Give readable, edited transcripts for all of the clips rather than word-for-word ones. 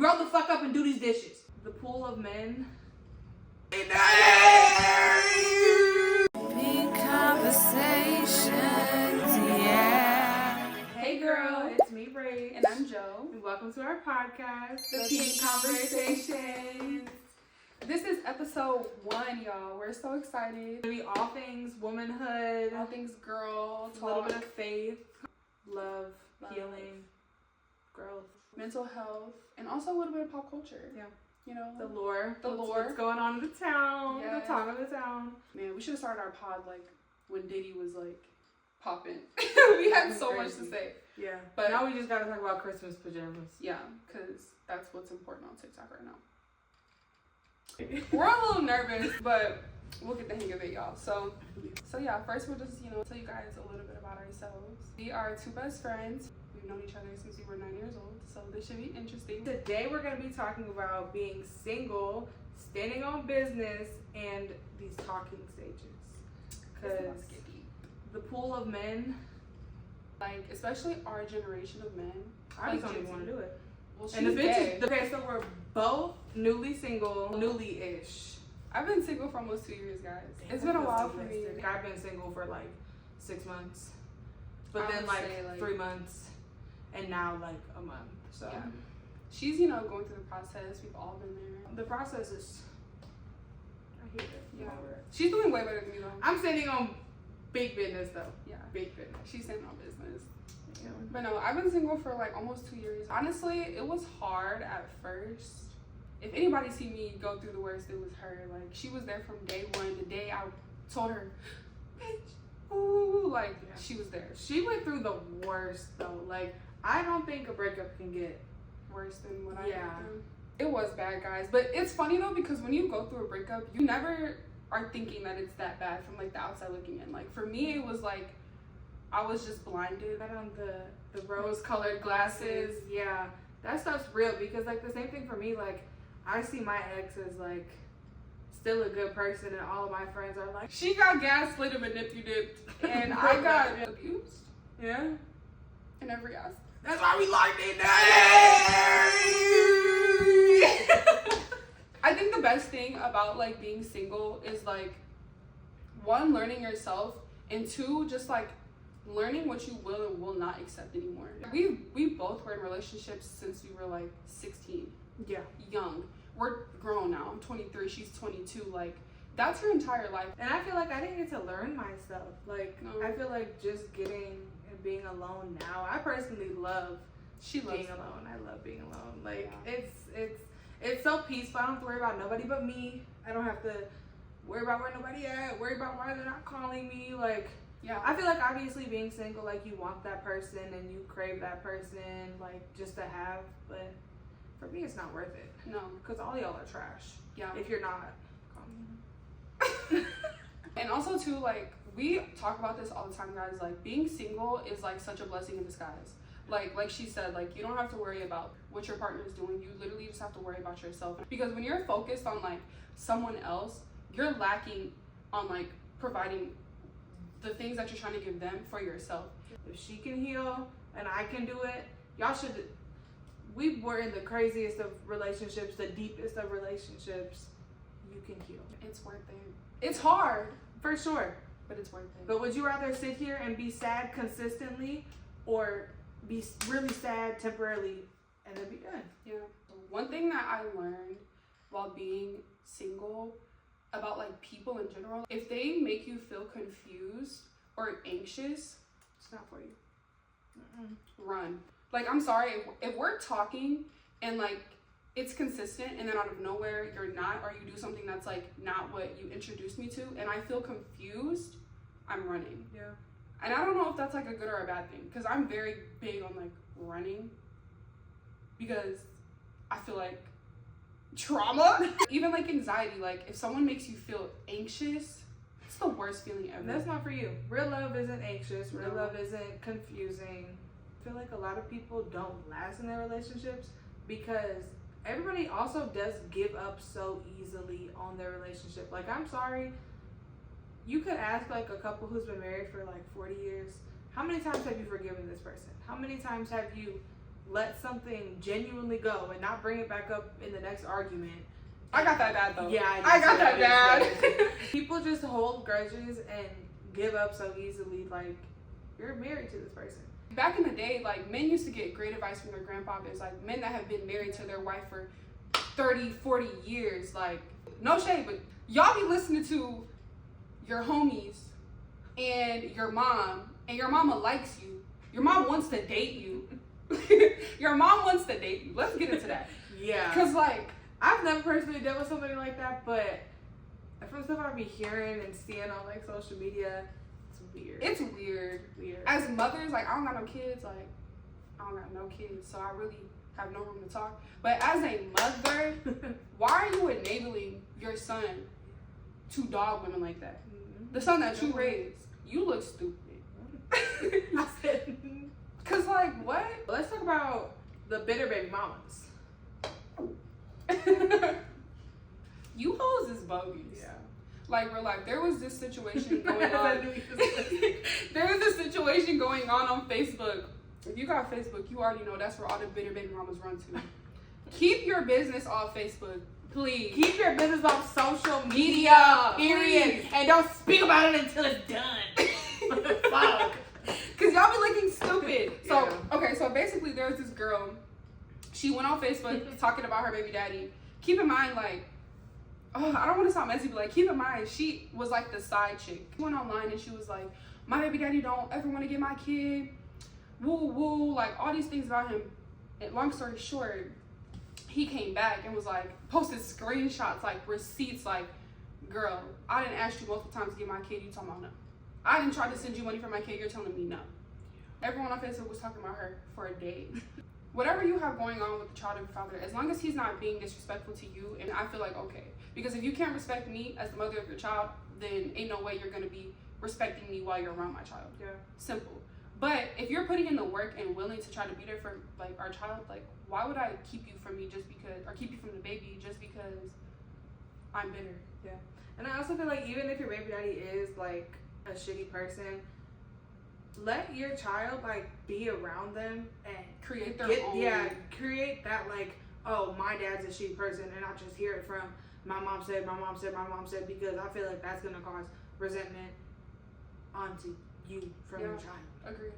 grow the fuck up and do these dishes. The pool of men. PinkConversations, yeah. Hey girl, it's me, Rach. And I'm Joe. And welcome to our podcast, The PinkConversations. This is episode 1, y'all. We're so excited. It's gonna be all things womanhood, All things girl a little talk, bit of faith, love, healing, growth, mental health, and also a little bit of pop culture. Yeah. You know, the lore, lore. what's going on in the town, Yeah. the talk of the town. Man, we should have started our pod like when Diddy was like popping. We had so much to say. Yeah, But now we just gotta talk about Christmas pajamas. Yeah, because that's what's important on TikTok right now. We're a little nervous, but we'll get the hang of it, y'all. So yeah, first we'll just, tell you guys a little bit about ourselves. We are 2 best friends. We've known each other since we were 9 years old, so this should be interesting. Today we're going to be talking about being single, standing on business, and these talking stages. Because the pool of men, like, especially our generation of men. I like, just don't even want to do it. Well, she's And the gay. bitches, okay, so we're both newly single, newly-ish. I've been single for almost 2 years, guys. Damn, It's been a that while feels for me. like I've been single for like 6 months, but I then would like say, 3 months, and now like a month. So Yeah. She's, going through the process. We've all been there. the process is, I hate it. Yeah. She's doing way better than me, though. I'm standing on big business though. Yeah. Big business. She's standing on business. Yeah. But no, I've been single for like almost 2 years. Honestly, it was hard at first. If anybody see me go through the worst, it was her. Like, she was there from day one. The day I told her, bitch, ooh, like, Yeah. she was there. She went through the worst though. Like, I don't think a breakup can get Worse than what I Yeah. went through. It was bad, guys. But it's funny though, because when you go through a breakup, you never are thinking that it's that bad from like the outside looking in. Like, for me, it was like, I was just blinded. that on the rose-colored glasses. Yeah, that stuff's real because like the same thing for me. Like, I see my ex as like still a good person, and all of my friends are like, She got gaslit and manipulated, and I got abused yeah. in every aspect. That's why we like it. I think the best thing about like being single is like 1, learning yourself, and 2, just like learning what you will and will not accept anymore. We both were in relationships since we were like 16, Yeah. young. We're grown now. I'm 23, she's 22. Like, that's her entire life. And I feel like I didn't get to learn myself. Like, No. I feel like just getting and being alone now. I personally love She loves being alone. I love being alone. Like, Yeah. it's so peaceful. I don't have to worry about nobody but me. I don't have to worry about where nobody at. Worry about why they're not calling me. Like, Yeah. I feel like obviously being single, like, you want that person and you crave that person, like, just to have. But for me, it's not worth it. No. Because all y'all are trash. Yeah. If you're not, call me. And also too, like, we talk about this all the time, guys. Like, being single is like such a blessing in disguise. Like she said, like, you don't have to worry about what your partner is doing. You literally just have to worry about yourself. Because when you're focused on like someone else, you're lacking on like providing the things that you're trying to give them for yourself. If she can heal and I can do it, y'all should. We were in the craziest of relationships, the deepest of relationships. You can heal. It's worth it. It's hard, For sure. but it's worth it. But would you rather sit here and be sad consistently or be really sad temporarily and then be done? Yeah. One thing that I learned while being single about like people in general, if they make you feel confused or anxious, It's not for you. run. Like, I'm sorry, if we're talking and like it's consistent and then out of nowhere you're not, or you do something that's like not what you introduced me to, and I feel confused, I'm running. Yeah. And I don't know if that's like a good or a bad thing, because I'm very big on like running, because I feel like trauma, even like anxiety, like if someone makes you feel anxious, it's the worst feeling ever. And that's not for you. Real love isn't anxious. Real No. love isn't confusing. I feel like a lot of people don't last in their relationships because everybody also does give up so easily on their relationship. Like, I'm sorry, you could ask like a couple who's been married for like 40 years, how many times have you forgiven this person? How many times have you let something genuinely go and not bring it back up in the next argument. I got that bad though. Yeah, I got that bad. People just hold grudges and give up so easily. Like, you're married to this person. Back in the day, like, men used to get great advice from their grandfathers. Like, men that have been married to their wife for 30, 40 years. Like, no shade, but y'all be listening to your homies and your mama likes you. Your mom wants to date you. Your mom wants to date you. Let's get into that. Yeah. Because, like, I've never personally dealt with somebody like that, but from stuff I be hearing and seeing on, like, social media, it's weird. It's weird. As mothers, like, I don't got no kids. Like, I don't got no kids, so I really have no room to talk. But as a mother, why are you enabling your son to dog women like that? The son that you raised, you look stupid. I said, cause like what? Let's talk about the bitter baby mamas. You hoes is bogus. Yeah. Like we're like there was this situation going on. There was this situation going on Facebook. If you got Facebook, you already know that's where all the bitter baby mamas run to. Keep your business off Facebook, please. Keep your business off social media, period. And don't speak about it until it's done. Fuck. Cause y'all be looking stupid. So Yeah. okay, so basically there was this girl. She went on Facebook talking about her baby daddy. Keep in mind, like, oh, I don't want to sound messy, but like, keep in mind, she was like the side chick. She went online and she was like, my baby daddy don't ever want to get my kid. Woo woo, like all these things about him. And long story short, he came back and was like, posted screenshots, like receipts, like, girl, I didn't ask you multiple times to get my kid. You talking about no? I didn't try to send you money for my kid. You're telling me no. Everyone on Facebook was talking about her for a day. Whatever you have going on with the child of your father, as long as he's not being disrespectful to you, and I feel like okay, because if you can't respect me as the mother of your child, then ain't no way you're gonna be respecting me while you're around my child. Yeah. Simple. But if you're putting in the work and willing to try to be there for like our child, like why would I keep you from me just because, or keep you from the baby just because I'm bitter? Yeah. And I also feel like even if your baby daddy is like a shitty person, let your child like be around them and Create their own. Yeah, create that like, oh, my dad's a shitty person, and not just hear it from my mom said, because I feel like that's gonna cause resentment onto you from your child. Agreed.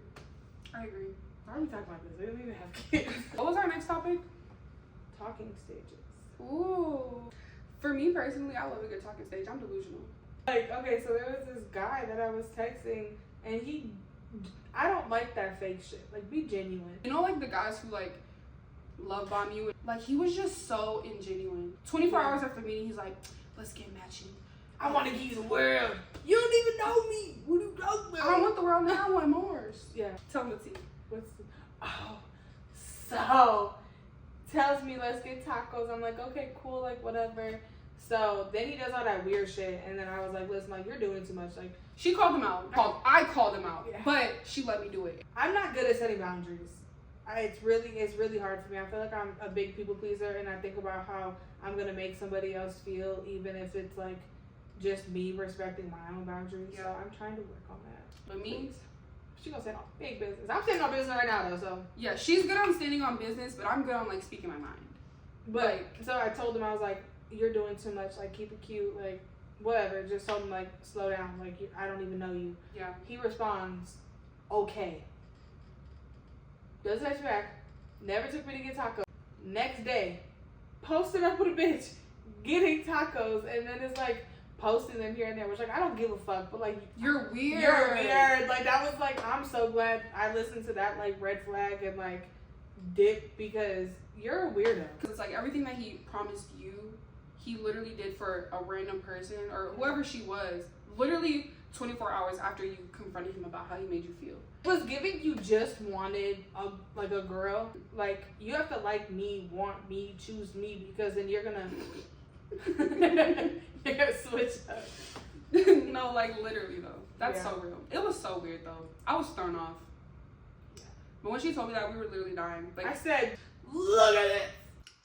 I agree. Why are we talking about this? We don't even have kids. What was our next topic? Talking stages. Ooh. For me personally, I love a good talking stage. I'm delusional. Like, okay, so there was this guy that I was texting, and I don't like that fake shit. Like, be genuine. You know, like the guys who like love bomb you. Like he was just so ingenuine. 24 hours after meeting, he's like, "Let's get matching. I want to give you the world. You don't even know me. What are you talking about? I don't want the world now. I want Mars." Yeah. Tell me the tea. So tells me let's get tacos. I'm like, okay, cool, like whatever. So then he does all that weird shit, and then I was like, listen, like you're doing too much. Like She called him out. I called him out, Yeah. but she let me do it. I'm not good at setting boundaries. It's really hard for me. I feel like I'm a big people pleaser, and I think about how I'm gonna make somebody else feel, even if it's like just me respecting my own boundaries. Yeah. So I'm trying to work on that. But me, She gonna say no big business. I'm saying no business right now though. So yeah, she's good on standing on business, but I'm good on like speaking my mind. but so I told him, I was like, you're doing too much. Like keep it cute. Like whatever. Just told him like slow down. Like I don't even know you. Yeah. He responds, okay. Doesn't text me back. Never took me to get tacos. Next day, posted up with a bitch getting tacos, and then it's like posting them here and there, which like I don't give a fuck, but like You're weird. you're weird. Like that was like I'm so glad I listened to that like red flag and like dip because you're a weirdo. Because it's like everything that he promised you, he literally did for a random person or whoever she was, literally 24 hours after you confronted him about how he made you feel. It was giving you just wanted a girl. Like you have to like me, want me, choose me, because then you're gonna you're gonna switch up. No, like literally though. That's Yeah. so real. It was so weird though. I was thrown off. Yeah. But when she told me that, we were literally dying. Like I said, look at it.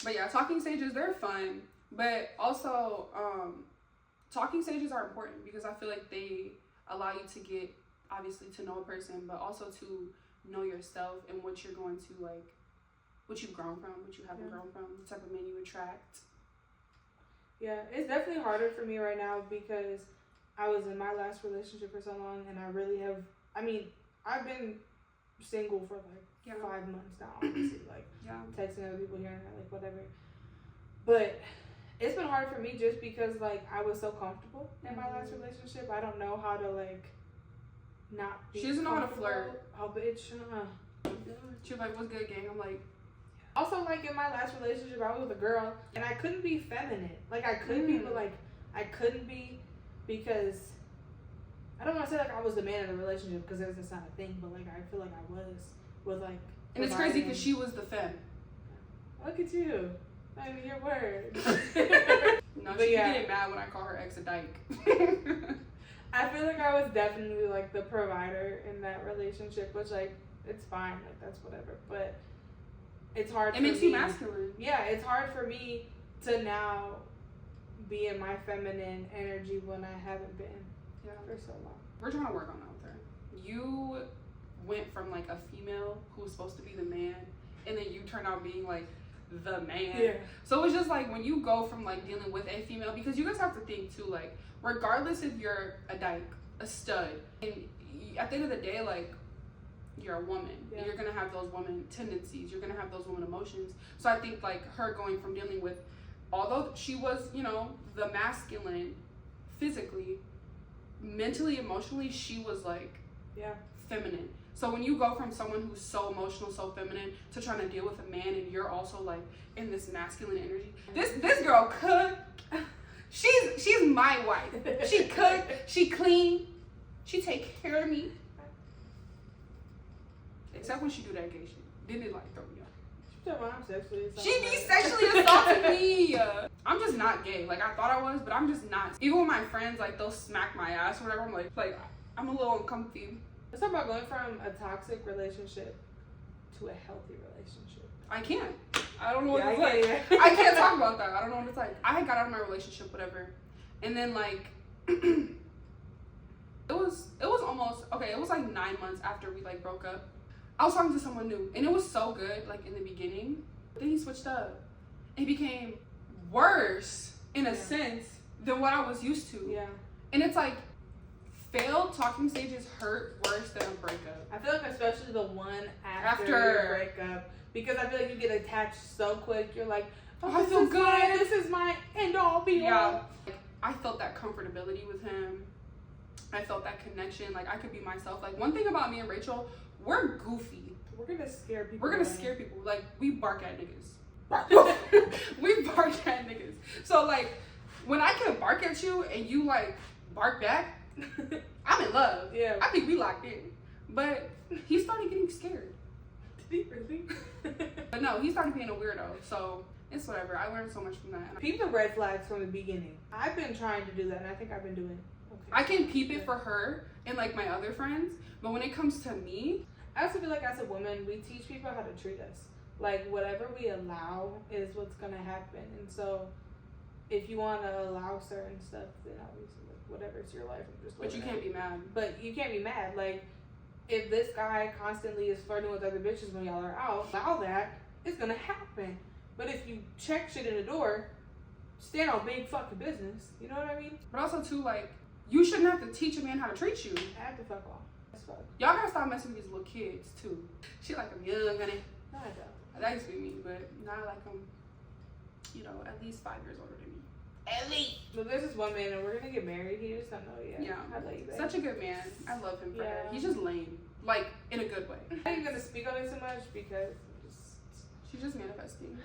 But yeah, talking stages, they're fun. But also, talking stages are important because I feel like they allow you to get, obviously, to know a person, but also to know yourself and what you're going to, like, what you've grown from, what you haven't grown from, the type of men you attract. Yeah, it's definitely harder for me right now because I was in my last relationship for so long, and I really have. I mean, I've been single for like 5 months now, honestly. Like, texting other people here and there, like whatever. But it's been hard for me just because like I was so comfortable in my last relationship. I don't know how to like not be. She doesn't know how to flirt. Oh, bitch. She was like, "What's good, gang?" I'm like. Also, like, in my last relationship, I was with a girl, and I couldn't be feminine. Like, I could be, but, like, I couldn't be because, I don't want to say, like, I was the man of the relationship, because that's not a thing, but, like, I feel like I was with, like... And it's crazy, because she was the femme. Look at you. I mean, your word. No, she be getting mad when I call her ex a dyke. I feel like I was definitely, like, the provider in that relationship, which, like, it's fine. Like, that's whatever, but... It's hard. It makes you masculine. Yeah, it's hard for me to now be in my feminine energy when I haven't been for so long. We're trying to work on that with her. You went from like a female who was supposed to be the man, and then you turned out being like the man. Yeah. So it's just like when you go from like dealing with a female, because you guys have to think too, like regardless if you're a dyke, a stud, and at the end of the day, like. You're a woman. And you're gonna have those woman tendencies. You're gonna have those woman emotions. So I think like her going from dealing with, although she was, you know, the masculine, physically, mentally, emotionally, she was like, feminine. So when you go from someone who's so emotional, so feminine, to trying to deal with a man, and you're also like in this masculine energy. This girl cook. She's my wife. She cook. She clean. She take care of me. Except when she do that gay shit. Then it like throw me off. She be sexually assaulting me. I'm just not gay. Like I thought I was, but I'm just not. Even with my friends, like they'll smack my ass or whatever. I'm like I'm a little uncomfy. Let's talk about going from a toxic relationship to a healthy relationship. I can't. I don't know what it's like. I can't talk about that. I don't know what it's like. I had got out of my relationship, whatever, and then like. It was almost okay. It was like 9 months after we like broke up. I was talking to someone new, and it was so good, like, in the beginning. But then he switched up. It became worse, in a sense, than what I was used to. Yeah. And it's like, failed talking stages hurt worse than a breakup. I feel like especially the one after your breakup, because I feel like you get attached so quick. You're like, oh, I feel good. This is my end-all, be-all. Yeah. I felt that comfortability with him. I felt that connection. Like, I could be myself. Like, one thing about me and Rachel... We're goofy. We're gonna scare people. We're gonna scare people. Like, we bark at niggas. We bark at niggas. So, like, when I can bark at you and you, like, bark back, I'm in love. Yeah. I think we locked in. But he started getting scared. Did he really? But no, he started being a weirdo. So, it's whatever. I learned so much from that. Peep the red flags from the beginning. I've been trying to do that, and I think I've been doing okay. I can peep it for her and, like, my other friends. But when it comes to me... I also feel like as a woman, we teach people how to treat us. Like, whatever we allow is what's going to happen. And so, if you want to allow certain stuff, then obviously, like, whatever, it's your life. But you can't be mad. But you can't be mad. Like, if this guy constantly is flirting with other bitches when y'all are out, allow that, it's going to happen. But if you check shit in the door, stand on big fucking business. You know what I mean? But also, too, like, you shouldn't have to teach a man how to treat you. I have to fuck off. Y'all gotta stop messing with these little kids too. She like them young, honey. No, I don't. That used to be me, but now I like them, you know, at least 5 years older than me. At least. But there's this one man, and we're gonna get married. He just don't know yet. Yeah. I like that. Such a good man. I love him for her. He's just lame, like in a good way. I ain't gonna speak on it too much because she's just manifesting.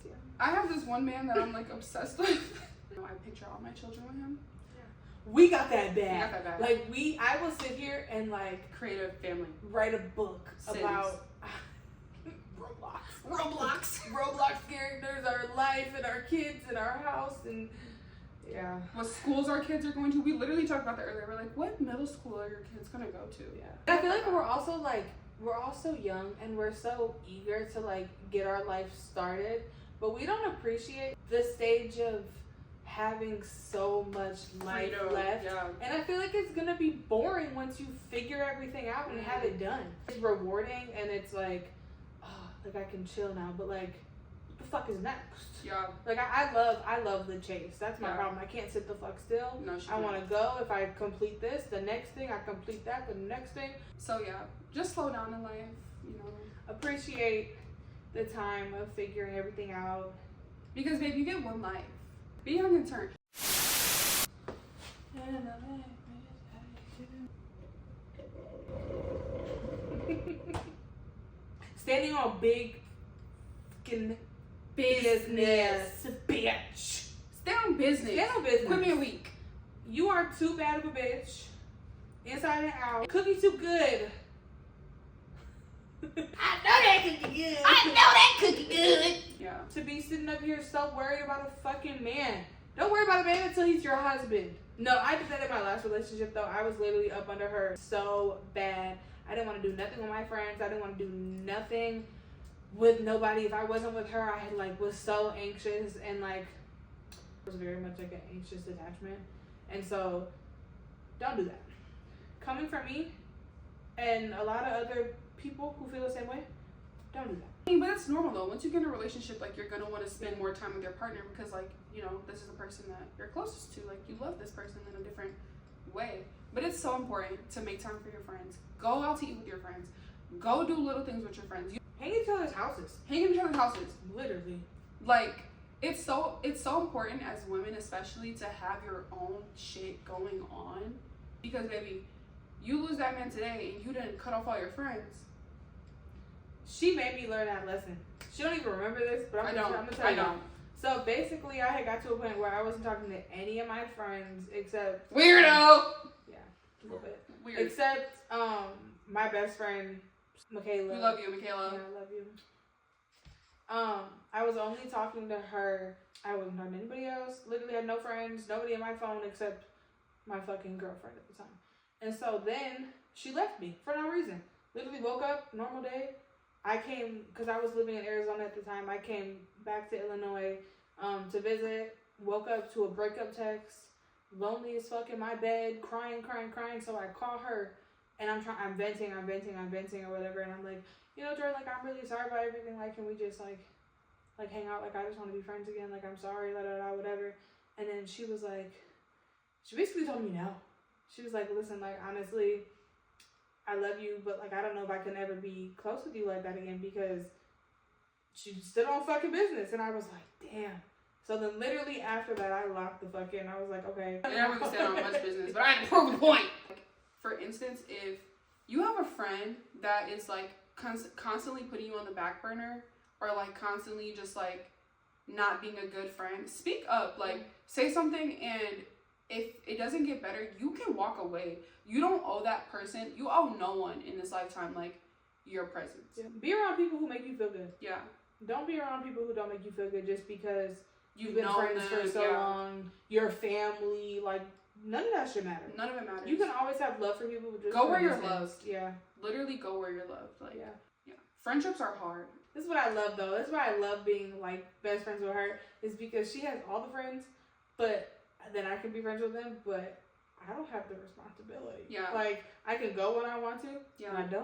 Yeah. I have this one man that I'm like obsessed with. I picture all my children with him. We got that bad. We got that bad. Like I will sit here and like create a family, write a book about Roblox characters, our life and our kids and our house and what schools our kids are going to. We literally talked about that earlier. We're like, what middle school are your kids gonna go to? Yeah. I feel like we're all so young and we're so eager to like get our life started, but we don't appreciate the stage of having so much life left. And I feel like it's gonna be boring once you figure everything out and have it done. It's rewarding and it's like like I can chill now, but like, what the fuck is next? Yeah. Like I love the chase. That's my problem. I can't sit the fuck still. No, I want to go. If I complete this, the next thing I complete that, the next thing. So yeah, just slow down in life. You know, appreciate the time of figuring everything out. Because babe, you get one life. Be young and turn. Standing on big fucking business, bitch. Stay on business. Stay on business. Quit me a week. You are too bad of a bitch. Inside and out. Cookie too good. I know that cookie good. I know that cookie good. Yeah. To be sitting up here so worried about a fucking man. Don't worry about a man until he's your husband. No, I did that in my last relationship though. I was literally up under her so bad. I didn't want to do nothing with my friends. I didn't want to do nothing with nobody. If I wasn't with her, I like was so anxious and like it was very much like an anxious attachment. And so don't do that. Coming from me and a lot of other people who feel the same way, don't do that. I mean, but it's normal though. Once you get in a relationship, like you're gonna want to spend more time with your partner because, like, you know, this is the person that you're closest to. Like, you love this person in a different way. But it's so important to make time for your friends. Go out to eat with your friends. Go do little things with your friends. Hang in each other's houses. Hang in each other's houses. Literally. Like, it's so important as women, especially, to have your own shit going on. Because baby, you lose that man today and you didn't cut off all your friends. She made me learn that lesson. She don't even remember this, but I'm gonna tell you. So basically, I had got to a point where I wasn't talking to any of my friends except weirdo. Yeah, a little bit. Weird. Except my best friend, Michaela. We love you, Michaela. Yeah, I love you. I was only talking to her. I wasn't talking to anybody else. Literally had no friends, nobody in my phone except my fucking girlfriend at the time. And so then she left me for no reason. Literally woke up, normal day. I came, because I was living in Arizona at the time, I came back to Illinois to visit, woke up to a breakup text, lonely as fuck in my bed, crying. So I call her, and I'm venting or whatever, and I'm like, you know, Jordan, like, I'm really sorry about everything, like, can we just, like hang out, like, I just want to be friends again, like, I'm sorry, whatever. And then she was like, she basically told me no. She was like, listen, like, honestly, I love you, but, like, I don't know if I can ever be close with you like that again, because she stood on fucking business. And I was like, damn. So then literally after that, I locked the fuck in. I was like, okay. I never really stand on much business, but I had to prove the point. Like, for instance, if you have a friend that is, like, constantly putting you on the back burner, or, like, constantly just, like, not being a good friend, speak up. Like, say something, and if it doesn't get better, you can walk away. You don't owe that person. You owe no one in this lifetime, like, your presence. Yeah. Be around people who make you feel good. Yeah. Don't be around people who don't make you feel good just because you've been known friends them, for so long. Your family, like, none of that should matter. None of it matters. You can always have love for people. Just go where you're loved. Yeah. Literally go where you're loved. Like, yeah. Friendships are hard. This is what I love, though. This is why I love being, like, best friends with her, is because she has all the friends, but then I can be friends with them, but I don't have the responsibility. Yeah. Like, I can go when I want to. Yeah. And I do.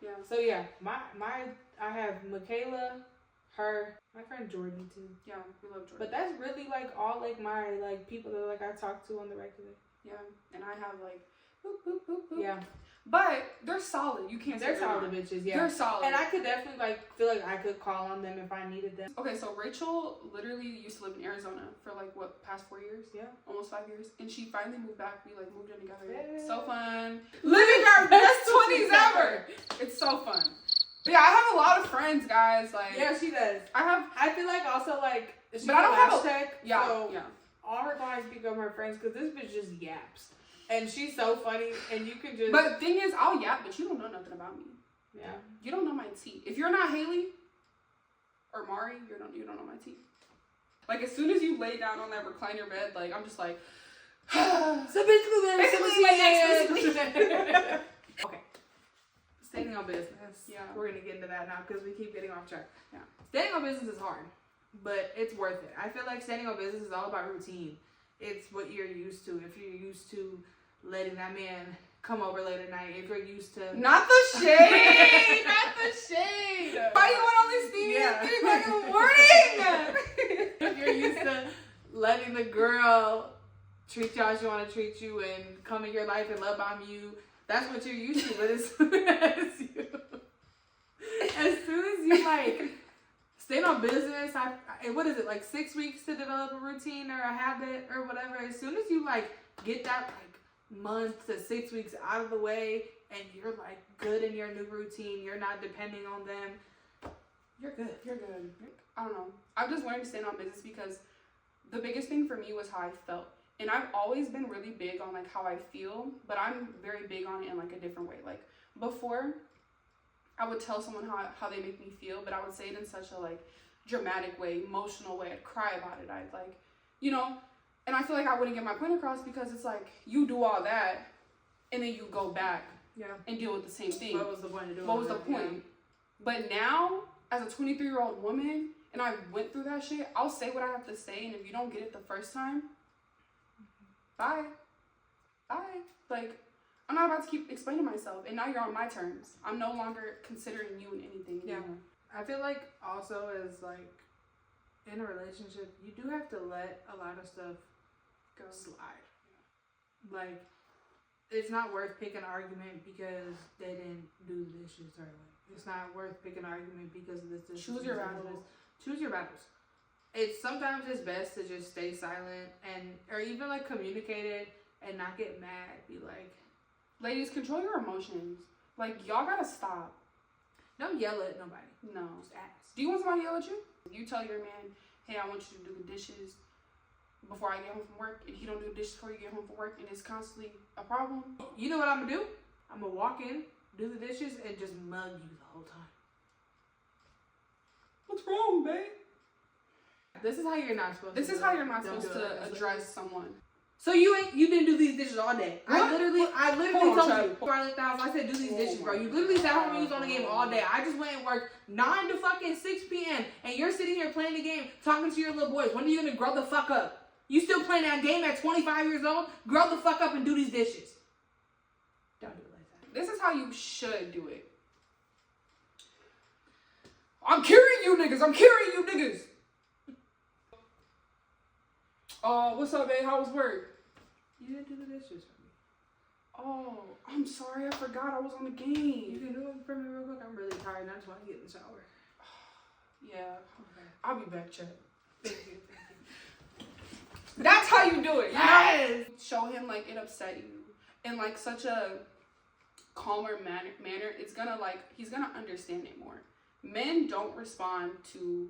Yeah. So, yeah. I have Michaela, her, my friend Jordan, too. Yeah, we love Jordan. But that's really, like, all, like, my, like, people that, like, I talk to on the regular. Yeah. And I have, like, boop, boop, boop, boop. Yeah. But they're solid. You can't say they're solid bitches, yeah. They're solid. And I could definitely, like, feel like I could call on them if I needed them. Okay, so Rachel literally used to live in Arizona for, like, what, past 4 years? Yeah. Almost 5 years. And she finally moved back. We, like, moved in together. Yeah. So fun. Living our best 20s ever. It's so fun. But yeah, I have a lot of friends, guys. Like, yeah, she does. I feel like also, like, she's but I don't have a tech, yeah, so yeah. all her clients become her friends because this bitch just yaps. And she's so funny, and you can just... But the thing is, I'll yap, but you don't know nothing about me. Yeah. You don't know my tea. If you're not Haley or Mari, you don't know my tea. Like, as soon as you lay down on that recliner bed, like, I'm just like... so basically, okay. Staying on business. Yeah. We're going to get into that now because we keep getting off track. Yeah. Staying on business is hard, but it's worth it. I feel like staying on business is all about routine. It's what you're used to. If you're used to letting that man come over late at night. If you're used to not the shade, not the shade. Why you want only see me at 3 o'clock in the morning? If you're used to letting the girl treat you how she want to treat you and come in your life and love bomb you, that's what you're used to. But as soon as you like stay on business, what is it, like 6 weeks to develop a routine or a habit or whatever? As soon as you like get that like month to 6 weeks out of the way and you're like good in your new routine, you're not depending on them, you're good. You're good. I don't know. I've just learned to stand on business because the biggest thing for me was how I felt. And I've always been really big on like how I feel, but I'm very big on it in like a different way. Like before, I would tell someone how they make me feel, but I would say it in such a like dramatic way, emotional way. I'd cry about it. I'd like, you know, and I feel like I wouldn't get my point across because it's like you do all that and then you go back and deal with the same thing. What was the point of doing What was the point? Yeah. But now, as a 23-year-old woman, and I went through that shit, I'll say what I have to say, and if you don't get it the first time, bye. Like, I'm not about to keep explaining myself, and now you're on my terms. I'm no longer considering you in anything anymore. I feel like also as like in a relationship, you do have to let a lot of stuff go slide. Yeah. Like, it's not worth picking an argument because they didn't do the dishes or like it's not worth picking an argument because of this. Choose your battles. Choose your battles. Sometimes it's best to just stay silent or even like communicate it and not get mad. Be like, ladies, control your emotions. Like, y'all gotta stop. Don't yell at nobody. No. Just ask. Do you want somebody to yell at you? You tell your man, hey, I want you to do the dishes before I get home from work, and he don't do the dishes before you get home from work, and it's constantly a problem. You know what I'm gonna do? I'm gonna walk in, do the dishes, and just mug you the whole time. What's wrong, babe? This is how you're not supposed to address someone. So you didn't do these dishes all day. What? I literally told you before I left the house, I said do these dishes, bro. You literally sat home and you was on the game all day. I just went and worked 9 to fucking 6 p.m. and you're sitting here playing the game, talking to your little boys. When are you gonna grow the fuck up? You still playing that game at 25 years old? Grow the fuck up and do these dishes. Don't do it like that. This is how you should do it. I'm carrying you niggas. What's up, babe? How was work? You didn't do the dishes for me. Oh, I'm sorry. I forgot I was on the game. You can do it for me real quick. I'm really tired and I just want to get in the shower. Yeah. Okay. I'll be back, Chet. Thank you. That's how you do it. Yes. Show him like it upset you in like such a calmer manner. It's gonna like he's gonna understand it more. Men don't respond to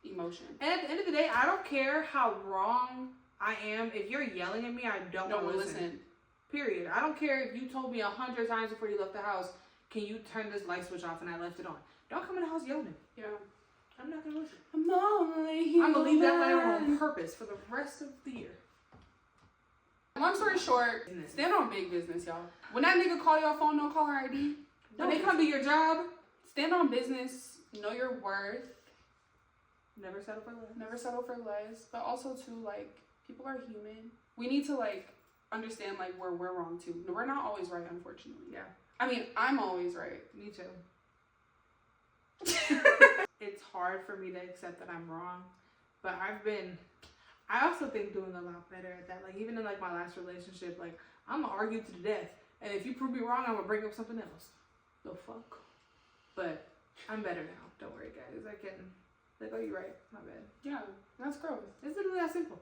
emotion. And at the end of the day, I don't care how wrong I am. If you're yelling at me, I don't want to listen. Period. I don't care if you told me 100 times before you left the house, can you turn this light switch off, and I left it on. Don't come in the house yelling at me. Yeah. I'm not gonna listen. I'm gonna leave that light on purpose for the rest of the year. Long story short, stand on big business, y'all. When that nigga call your phone, no caller ID. When they come to your job, stand on business. Know your worth. Never settle for less. Never settle for less. But also too, like, people are human. We need to like understand like where we're wrong too. We're not always right, unfortunately. Yeah. I mean, I'm always right. Me too. It's hard for me to accept that I'm wrong, but I also think doing a lot better at that. Like even in like my last relationship, like I'm gonna argue to the death, and if you prove me wrong, I'm gonna bring up something else. The fuck. But I'm better now. Don't worry, guys. I can like, oh, you're right. My bad. Yeah, that's growth. It's literally that simple.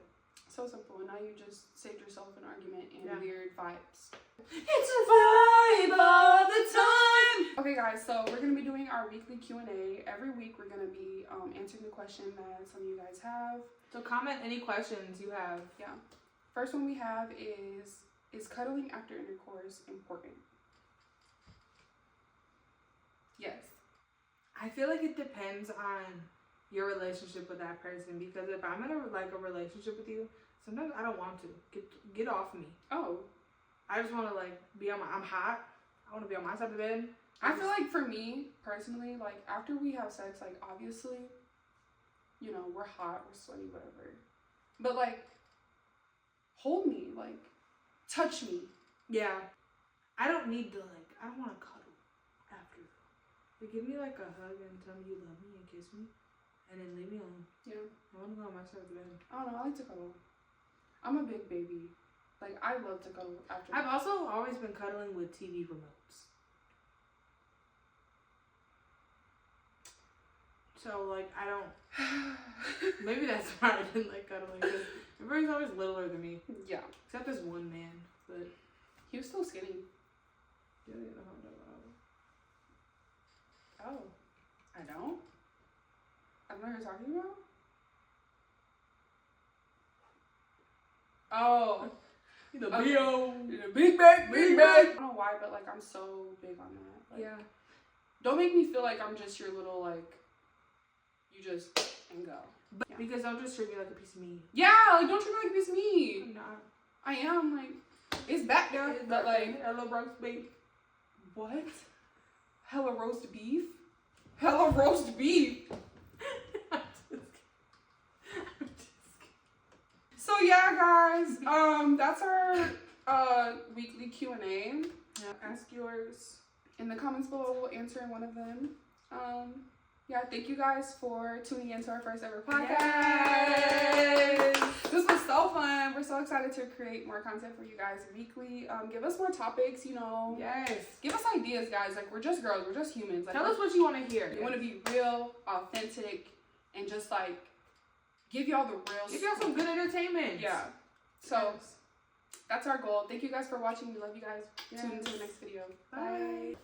So simple, and now you just saved yourself an argument and weird vibes. It's a vibe all the time. Okay, guys, so we're gonna be doing our weekly Q&A. Every week, we're gonna be answering the question that some of you guys have. So comment any questions you have. Yeah. First one we have is cuddling after intercourse important? Yes. I feel like it depends on your relationship with that person, because if I'm in a relationship with you, sometimes I don't want to get off me. Oh, I just want to like be on I'm hot. I want to be on my side of the bed. I feel like for me personally, like after we have sex, like obviously, you know, we're hot, we're sweaty, whatever. But like, hold me, like touch me. Yeah. I don't need to like. I don't want to cuddle after. But give me like a hug and tell me you love me and kiss me, and then leave me alone. Yeah. I want to go on my side of the bed. I don't know. I like to cuddle. I'm a big baby. Like I love to cuddle after. I've also always been cuddling with TV remotes. So like I don't. Maybe that's why I didn't like cuddling, because everybody's always littler than me. Yeah. Except this one man, but He was still skinny. yeah, you know how I'm talking about. Oh. I don't? I don't know what you're talking about? Oh. The Okay. B.O. Big back, big back. I don't know why, but like I'm so big on that. Like, Yeah. Don't make me feel like I'm just your little like. You just and go. But because don't just treat me like a piece of meat. Yeah, like don't treat me like a piece of meat. I'm not. I am like. It's back there, but like. hello roast beef. What? Hella roast beef? Hella roast beef. I'm just kidding. So yeah, guys, that's our weekly Q&A. Yeah, ask yours In the comments below, we'll answer one of them. Yeah, thank you guys for tuning in to our first ever podcast. Yes. This was so fun. We're so excited to create more content for you guys weekly. Give us more topics, you know. Yes. Give us ideas, guys. Like, we're just girls. We're just humans. Like, Tell us what you want to hear. we want to be real, authentic, and just, like, give y'all the real Give y'all some good entertainment. Yeah. So, that's our goal. Thank you guys for watching. We love you guys. Yes. Tune into the next video. Bye.